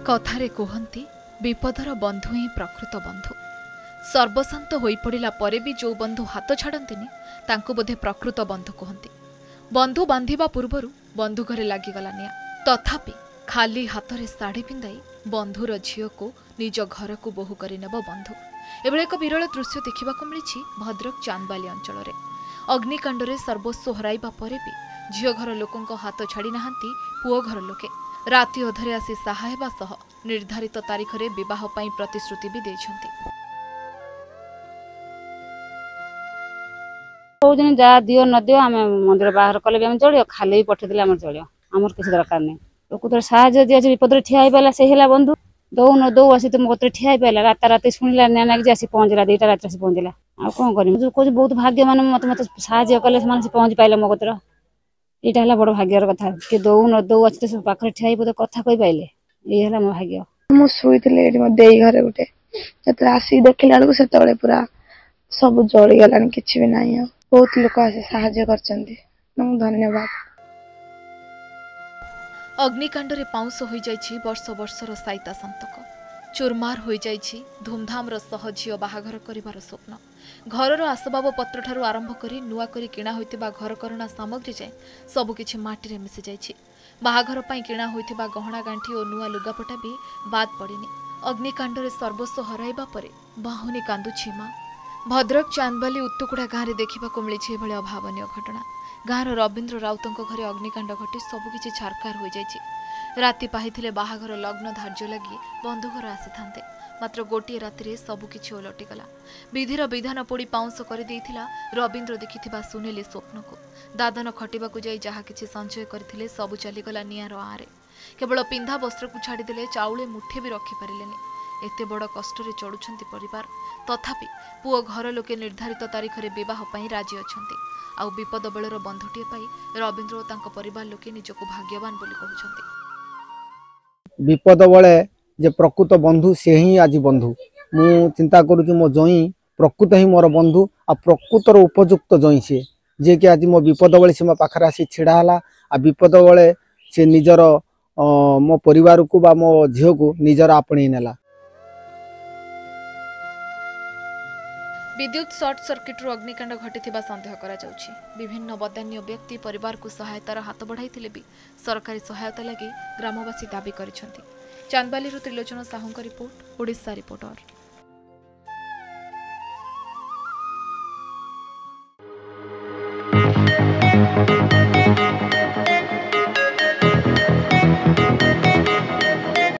कथारे कहती विपदर बंधु ही प्रकृत बंधु। सर्वशांत होई पड़िला परे भी जो बंधु हाथ छाड़ंतिनी तांको बोधे प्रकृत बंधु कहती। बंधु बांधिबा पूर्वरु बंधु घरे लागिगला निया, तथापि खाली हाथरे साड़ी पिंधाई बंधुर झील को निज घर को बोहू कर नेब बंधु। एभଳି एक विरल दृश्य देखा मिली भद्रक चांदबाली अंचल में। अग्निकांड सर्वस्व हराइबा परे भी झील घर लोकों हाथ छाड़ी नाहांती पुओ घर लोके। राति अधरे आसी सहाय सह निर्धारित तारीख रे विवाह पाई प्रतिश्रुति भी देछंती। दिन जा दियो न दियो आम मंदिर बाहर कले भी चलियो, खाली भी पठेदे आम चलियो, आमर किसी दरकार नहीं। प्रकृत साहय जी विपद ठिया पाला से है बंधु। दौ न दौ आसी तुम कत ठिया पाला, रात राति शुणिला ना कि आसी पहुंचला, 2टा रात आसी पहुंचला। आ कौन कर कह बहुत भाग्य मान मत मत साहय कले से पहुंच पाइले मो कतर। यहाँ है बड़ भाग्यर कथा कि दौ न दौ अच्छे सब पाखे ठिया बोधे कथा कही पाइले, ये है मो भाग्य। मुझे मो देई घरे गोटे जो आसिक देखला बेलू से पूरा सब जलीगला, कि ना बहुत लोग आसी साहाय्य करछंती, धन्यवाद। अग्निकांड रे पाउंस हो जाइछि वर्ष वर्षर साइता संतक, चुरमार हो जाइछि धूमधाम सह झील बाहाघर करिवार स्वप्न। घरर आसबाब पत्र ठारू आरंभ करी नुआ करी किणा होइतिबा घरकरणा सामग्री जाए सबकिछि माटी रे मिसि जाइछि। बाहाघर पई किणा होइतिबा गहना गांठी और नुआ लुगापटा भी बाद पड़िनी। अग्निकांड रे सर्वस्व हराइबा परे बाहुनी कांदुछि मां। भद्रक चांदबाली उत्तुकुड़ा गाँव में देखा मिली एभली अभावनीय घटना। गाँवर रवीन्द्र राउतों घरे अग्निकांड घटी सबकिछि छारखार हो जाइछि। राति पाहिथिले बाहाघर लग्न धार्य लगी बंधुघर आसी थांते, मात्र गोटे राति सबकिछि ओलटिगला। विधिर विधान पोड़ी पाउंस कर देइथिला रवीन्द्र देखिथिबा सुनेली स्वप्न को। दादन खटिबाकू जाई जहा किछि संचय करथिले सबु चलीगला नियार आरे। केवल पिंधा वस्त्र को छाड़ीदेले चाउले मुठे भी रखि पारिलेनि। एते बड़ कष्टरे चढ़ुछंती परिवार, तथापि पुओ घर लोके निर्धारित तारीख रे विवाह पाई राजी अछंती। आउ विपद बेलर बंधुटीए पाई रवीन्द्र और तांको परिवार लोके निजको भाग्यवान बोली कहउछंती। विपद बेले जे प्रकृत बंधु से ही आज बंधु। मु चिंता करूँ मो जई प्रकृत ही मोर बंधु आ प्रकृतर उपयुक्त जई से जे कि आज मो विपद बेले से मो पाखरे आसी छिड़ा हला। आ विपद बेले से निजर मो परिवार को बा मो झील को निजर आपणी नेला। विद्युत सर्ट सर्किट अग्निकांड घटी सन्देह करा जाउछि। विभिन्न बदान्य व्यक्ति परिवार को सहायतार हाथ बढ़ाइथिले भी सरकारी सहायता लगी ग्रामवासी दाबी करिसेंति। चांदबाली त्रिलोचन साहू का रिपोर्ट, ओडिशा रिपोर्टर।